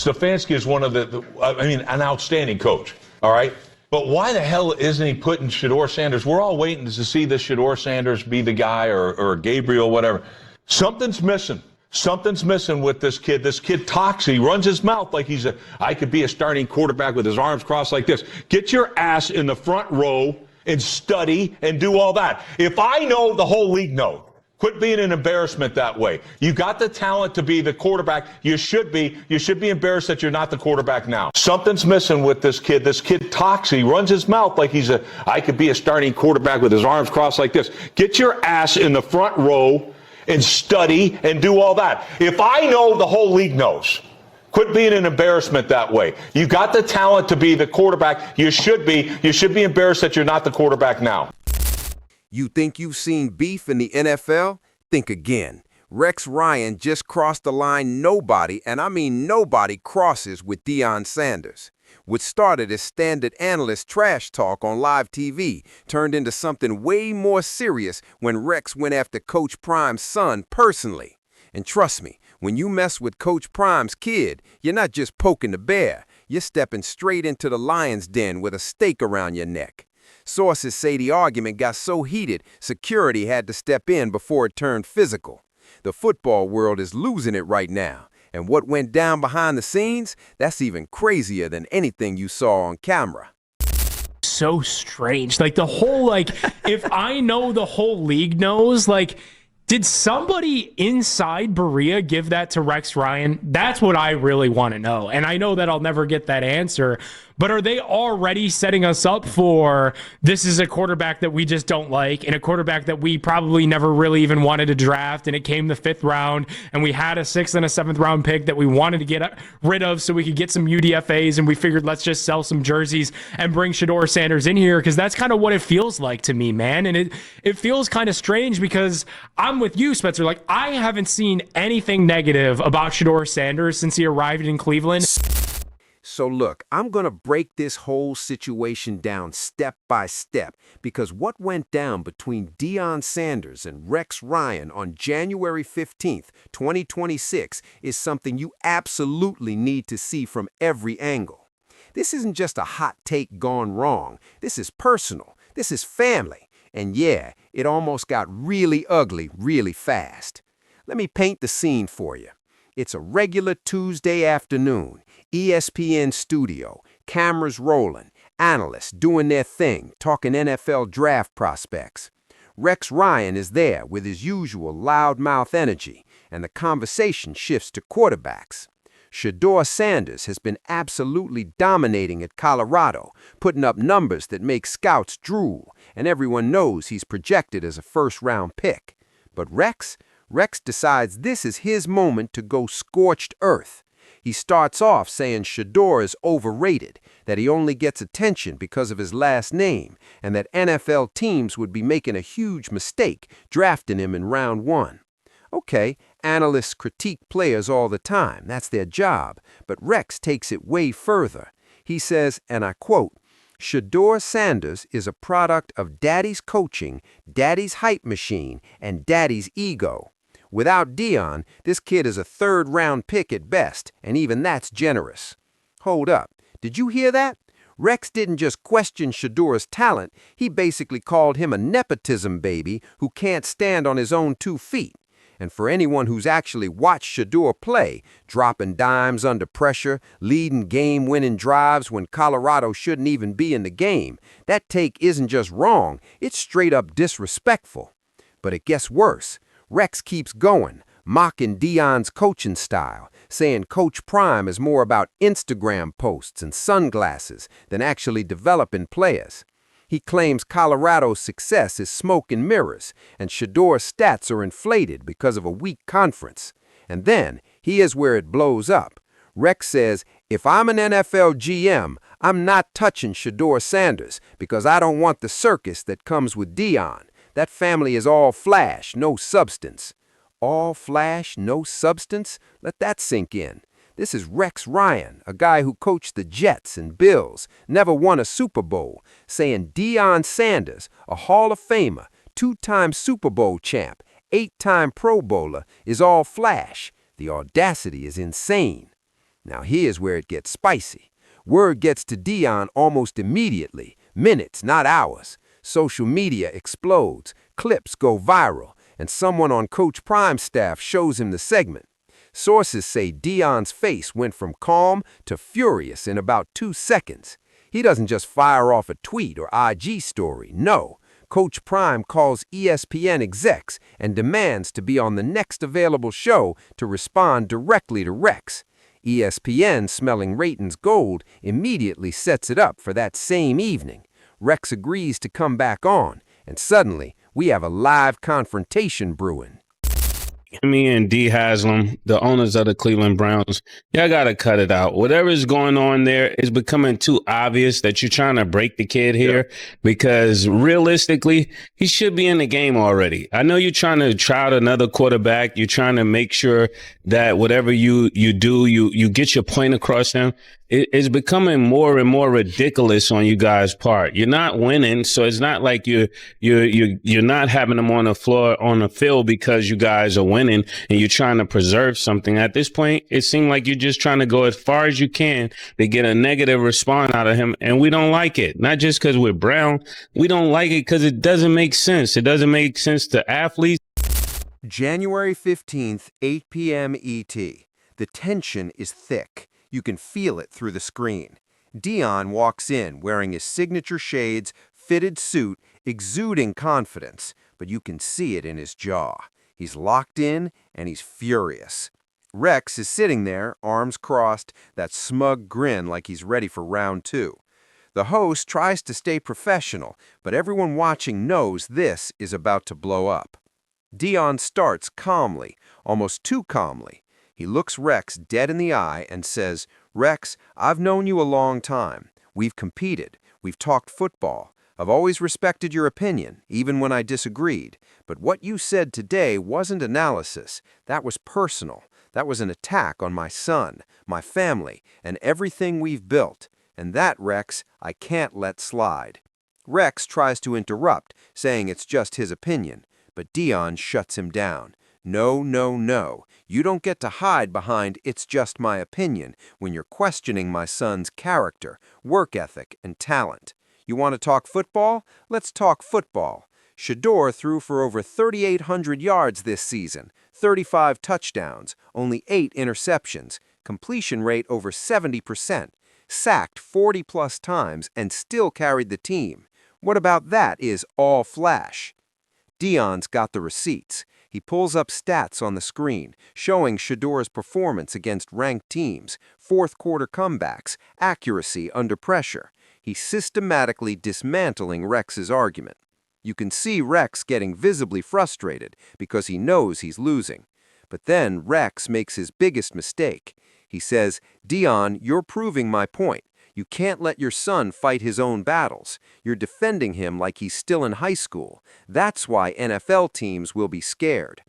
Stefanski is one of an outstanding coach, all right? But why the hell isn't he putting Shedeur Sanders? We're all waiting to see this Shedeur Sanders be the guy or Gabriel, whatever. Something's missing. Something's missing with this kid. This kid talks. He runs his mouth like I could be a starting quarterback with his arms crossed like this. Get your ass in the front row and study and do all that. If I know, the whole league knows. Quit being an embarrassment that way. You got the talent to be the quarterback. You should be embarrassed that you're not the quarterback now. Something's missing with this kid. This kid talks. He runs his mouth like I could be a starting quarterback with his arms crossed like this. Get your ass in the front row and study and do all that. If I know, the whole league knows. Quit being an embarrassment that way. You got the talent to be the quarterback. You should be embarrassed that you're not the quarterback now. You think you've seen beef in the NFL? Think again. Rex Ryan just crossed the line nobody, and I mean nobody, crosses with Deion Sanders. What started as standard analyst trash talk on live TV turned into something way more serious when Rex went after Coach Prime's son personally. And trust me, when you mess with Coach Prime's kid, you're not just poking the bear. You're stepping straight into the lion's den with a stake around your neck. Sources say the argument got so heated, security had to step in before it turned physical. The football world is losing it right now. And what went down behind the scenes, that's even crazier than anything you saw on camera. So strange. Like the whole, if I know the whole league knows, did somebody inside Berea give that to Rex Ryan? That's what I really want to know. And I know that I'll never get that answer. But are they already setting us up for this is a quarterback that we just don't like and a quarterback that we probably never really even wanted to draft, and it came the 5th round and we had a 6th and a 7th round pick that we wanted to get rid of so we could get some UDFAs, and we figured let's just sell some jerseys and bring Shedeur Sanders in here, because that's kind of what it feels like to me, man. And it feels kind of strange because I'm with you, Spencer. I haven't seen anything negative about Shedeur Sanders since he arrived in Cleveland. So look, I'm going to break this whole situation down step by step, because what went down between Deion Sanders and Rex Ryan on January 15th, 2026 is something you absolutely need to see from every angle. This isn't just a hot take gone wrong. This is personal. This is family. And yeah, it almost got really ugly really fast. Let me paint the scene for you. It's a regular Tuesday afternoon. ESPN studio, cameras rolling, analysts doing their thing, talking NFL draft prospects. Rex Ryan is there with his usual loudmouth energy, and the conversation shifts to quarterbacks. Shedeur Sanders has been absolutely dominating at Colorado, putting up numbers that make scouts drool, and everyone knows he's projected as a first-round pick. But Rex decides this is his moment to go scorched earth. He starts off saying Shedeur is overrated, that he only gets attention because of his last name, and that NFL teams would be making a huge mistake drafting him in round 1. Okay, analysts critique players all the time. That's their job. But Rex takes it way further. He says, and I quote, "Shedeur Sanders is a product of daddy's coaching, daddy's hype machine, and daddy's ego. Without Deion, this kid is a 3rd-round pick at best, and even that's generous." Hold up. Did you hear that? Rex didn't just question Shedeur's talent. He basically called him a nepotism baby who can't stand on his own 2 feet. And for anyone who's actually watched Shedeur play, dropping dimes under pressure, leading game-winning drives when Colorado shouldn't even be in the game, that take isn't just wrong, it's straight up disrespectful. But it gets worse. Rex keeps going, mocking Deion's coaching style, saying Coach Prime is more about Instagram posts and sunglasses than actually developing players. He claims Colorado's success is smoke and mirrors, and Shedeur's stats are inflated because of a weak conference. And then, here's where it blows up. Rex says, if I'm an NFL GM, I'm not touching Shedeur Sanders because I don't want the circus that comes with Deion. That family is all flash, no substance. All flash, no substance? Let that sink in. This is Rex Ryan, a guy who coached the Jets and Bills, never won a Super Bowl, saying Deion Sanders, a Hall of Famer, 2-time Super Bowl champ, 8-time Pro Bowler, is all flash. The audacity is insane. Now here's where it gets spicy. Word gets to Deion almost immediately, minutes, not hours. Social media explodes, clips go viral, and someone on Coach Prime's staff shows him the segment. Sources say Deion's face went from calm to furious in about 2 seconds. He doesn't just fire off a tweet or IG story, no. Coach Prime calls ESPN execs and demands to be on the next available show to respond directly to Rex. ESPN, smelling ratings gold, immediately sets it up for that same evening. Rex agrees to come back on, and suddenly we have a live confrontation brewing. Me and D. Haslam, the owners of the Cleveland Browns, y'all got to cut it out. Whatever is going on there is becoming too obvious that you're trying to break the kid here because realistically, he should be in the game already. I know you're trying to try out another quarterback. You're trying to make sure that whatever you do, you get your point across him. It's becoming more and more ridiculous on you guys' part. You're not winning, so it's not like you're not having them on the floor on the field because you guys are winning and you're trying to preserve something. At this point, it seemed like you're just trying to go as far as you can to get a negative response out of him, and we don't like it. Not just because we're Brown, we don't like it because it doesn't make sense. It doesn't make sense to athletes. January 15th, 8 p.m. ET. The tension is thick. You can feel it through the screen. Deion walks in wearing his signature shades, fitted suit, exuding confidence, but you can see it in his jaw. He's locked in and he's furious. Rex is sitting there, arms crossed, that smug grin like he's ready for round 2. The host tries to stay professional, but everyone watching knows this is about to blow up. Deion starts calmly, almost too calmly. He looks Rex dead in the eye and says, "Rex, I've known you a long time. We've competed. We've talked football. I've always respected your opinion, even when I disagreed. But what you said today wasn't analysis. That was personal. That was an attack on my son, my family, and everything we've built. And that, Rex, I can't let slide." Rex tries to interrupt, saying it's just his opinion, but Deion shuts him down. No, no, no. You don't get to hide behind "it's just my opinion" when you're questioning my son's character, work ethic, and talent. You want to talk football? Let's talk football. Shedeur threw for over 3,800 yards this season, 35 touchdowns, only 8 interceptions, completion rate over 70%, sacked 40-plus times, and still carried the team. What about that is all flash? Deion's got the receipts. He pulls up stats on the screen, showing Shedeur's performance against ranked teams, fourth-quarter comebacks, accuracy under pressure. He's systematically dismantling Rex's argument. You can see Rex getting visibly frustrated because he knows he's losing. But then Rex makes his biggest mistake. He says, "Deion, you're proving my point. You can't let your son fight his own battles. You're defending him like he's still in high school. That's why NFL teams will be scared."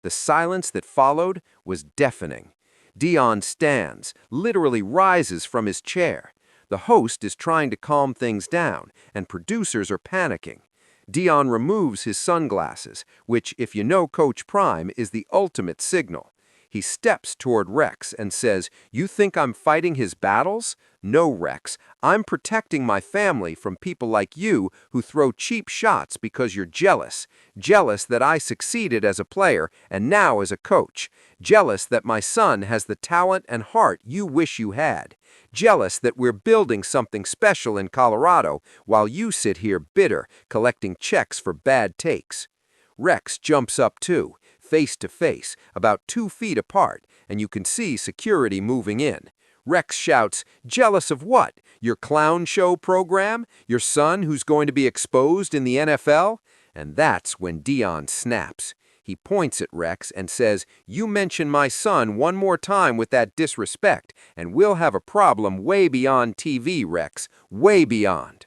The silence that followed was deafening. Deion stands, literally rises from his chair. The host is trying to calm things down, and producers are panicking. Deion removes his sunglasses, which, if you know Coach Prime, is the ultimate signal. He steps toward Rex and says, "You think I'm fighting his battles? No, Rex. I'm protecting my family from people like you who throw cheap shots because you're jealous. Jealous that I succeeded as a player and now as a coach. Jealous that my son has the talent and heart you wish you had. Jealous that we're building something special in Colorado while you sit here bitter, collecting checks for bad takes." Rex jumps up too, face to face, about 2 feet apart, and you can see security moving in. Rex shouts, "Jealous of what? Your clown show program? Your son who's going to be exposed in the NFL?" And that's when Deion snaps. He points at Rex and says, "You mention my son one more time with that disrespect, and we'll have a problem way beyond TV, Rex, way beyond."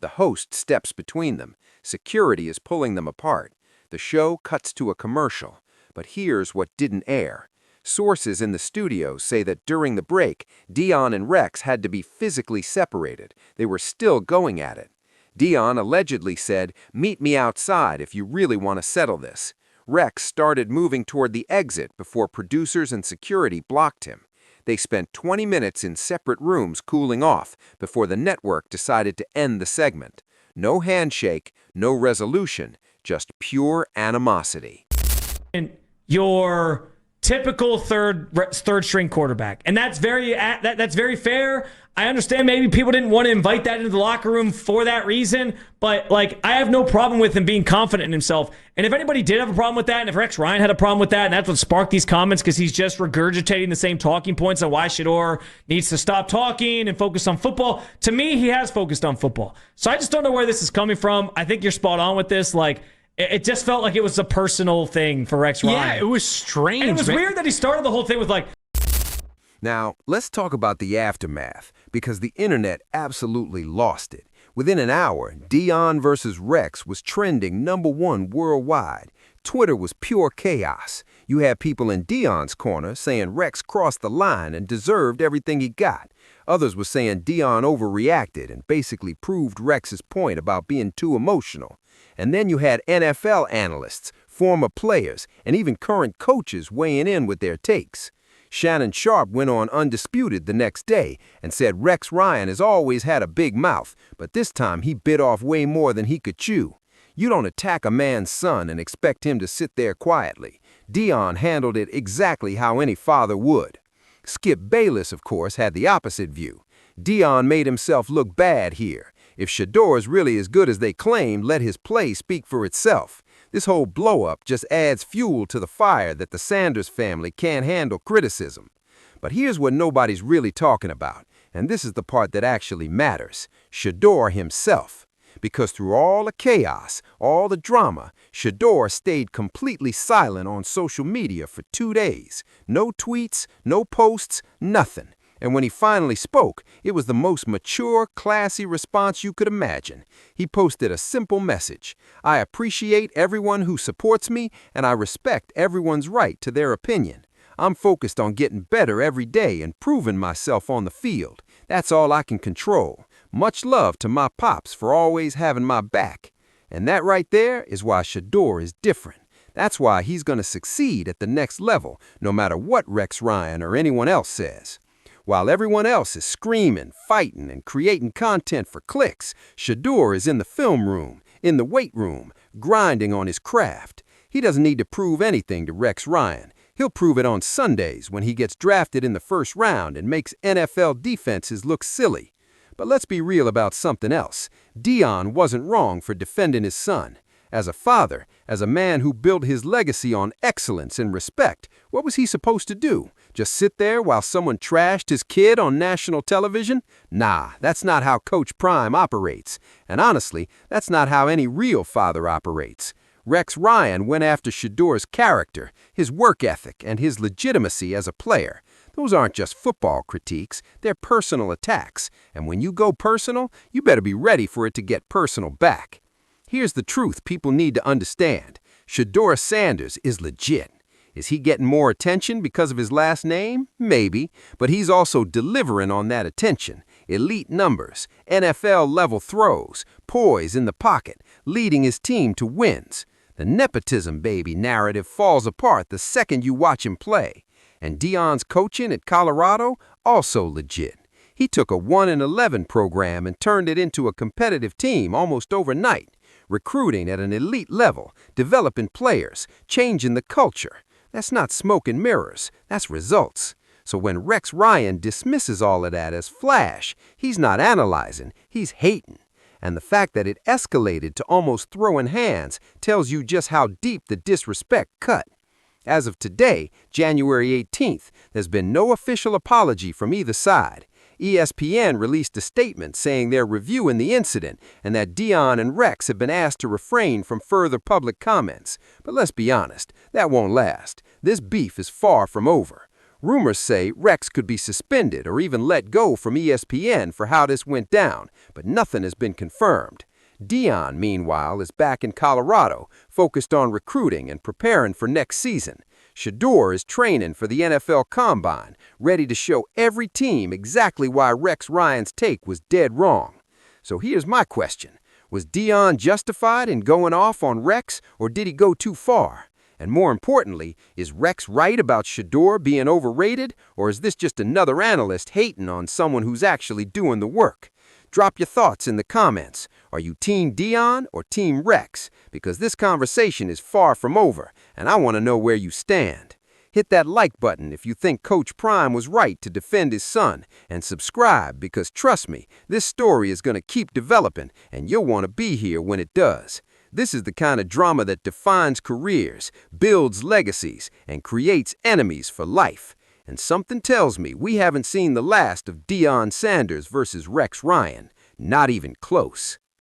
The host steps between them. Security is pulling them apart. The show cuts to a commercial. But here's what didn't air. Sources in the studio say that during the break, Deion and Rex had to be physically separated. They were still going at it. Deion allegedly said, "Meet me outside if you really want to settle this." Rex started moving toward the exit before producers and security blocked him. They spent 20 minutes in separate rooms cooling off before the network decided to end the segment. No handshake, no resolution, just pure animosity. And your typical third string quarterback, and that's very fair. I understand maybe people didn't want to invite that into the locker room for that reason, but like I have no problem with him being confident in himself. And if anybody did have a problem with that, and if Rex Ryan had a problem with that, and that's what sparked these comments because he's just regurgitating the same talking points on why Shedeur needs to stop talking and focus on football. To me, he has focused on football. So I just don't know where this is coming from. I think you're spot on with this. Like, it just felt like it was a personal thing for Rex Ryan. Yeah, it was strange. And it was weird that he started the whole thing with like, Now, let's talk about the aftermath, because the internet absolutely lost it. Within an hour, Deion versus Rex was trending #1 worldwide. Twitter was pure chaos. You had people in Deion's corner saying Rex crossed the line and deserved everything he got. Others were saying Deion overreacted and basically proved Rex's point about being too emotional. And then you had NFL analysts, former players, and even current coaches weighing in with their takes. Shannon Sharp went on Undisputed the next day and said Rex Ryan has always had a big mouth, but this time he bit off way more than he could chew. You don't attack a man's son and expect him to sit there quietly. Deion handled it exactly how any father would. Skip Bayless, of course, had the opposite view. Deion made himself look bad here. If Shedeur is really as good as they claim, let his play speak for itself. This whole blow-up just adds fuel to the fire that the Sanders family can't handle criticism. But here's what nobody's really talking about, and this is the part that actually matters: Shedeur himself. Because through all the chaos, all the drama, Shedeur stayed completely silent on social media for 2 days. No tweets, no posts, nothing. And when he finally spoke, it was the most mature, classy response you could imagine. He posted a simple message: I appreciate everyone who supports me, and I respect everyone's right to their opinion. I'm focused on getting better every day and proving myself on the field. That's all I can control. Much love to my pops for always having my back. And that right there is why Shedeur is different. That's why he's going to succeed at the next level, no matter what Rex Ryan or anyone else says. While everyone else is screaming, fighting, and creating content for clicks, Shedeur is in the film room, in the weight room, grinding on his craft. He doesn't need to prove anything to Rex Ryan. He'll prove it on Sundays when he gets drafted in the first round and makes NFL defenses look silly. But let's be real about something else. Deion wasn't wrong for defending his son. As a father, as a man who built his legacy on excellence and respect, what was he supposed to do? Just sit there while someone trashed his kid on national television? Nah, that's not how Coach Prime operates. And honestly, that's not how any real father operates. Rex Ryan went after Shedeur's character, his work ethic, and his legitimacy as a player. Those aren't just football critiques, they're personal attacks. And when you go personal, you better be ready for it to get personal back. Here's the truth people need to understand. Shedeur Sanders is legit. Is he getting more attention because of his last name? Maybe, but he's also delivering on that attention. Elite numbers, NFL-level throws, poise in the pocket, leading his team to wins. The nepotism baby narrative falls apart the second you watch him play. And Deion's coaching at Colorado, also legit. He took a 1-11 program and turned it into a competitive team almost overnight. Recruiting at an elite level, developing players, changing the culture. That's not smoke and mirrors, that's results. So when Rex Ryan dismisses all of that as flash, he's not analyzing, he's hating. And the fact that it escalated to almost throwing hands tells you just how deep the disrespect cut. As of today, January 18th, there's been no official apology from either side. ESPN released a statement saying they're reviewing the incident and that Deion and Rex have been asked to refrain from further public comments. But let's be honest, that won't last. This beef is far from over. Rumors say Rex could be suspended or even let go from ESPN for how this went down, but nothing has been confirmed. Deion, meanwhile, is back in Colorado, focused on recruiting and preparing for next season. Shedeur is training for the NFL Combine, ready to show every team exactly why Rex Ryan's take was dead wrong. So here's my question. Was Deion justified in going off on Rex, or did he go too far? And more importantly, is Rex right about Shedeur being overrated, or is this just another analyst hating on someone who's actually doing the work? Drop your thoughts in the comments. Are you Team Deion or Team Rex? Because this conversation is far from over, and I want to know where you stand. Hit that like button if you think Coach Prime was right to defend his son, and subscribe because trust me, this story is going to keep developing, and you'll want to be here when it does. This is the kind of drama that defines careers, builds legacies, and creates enemies for life. And something tells me we haven't seen the last of Deion Sanders versus Rex Ryan. Not even close.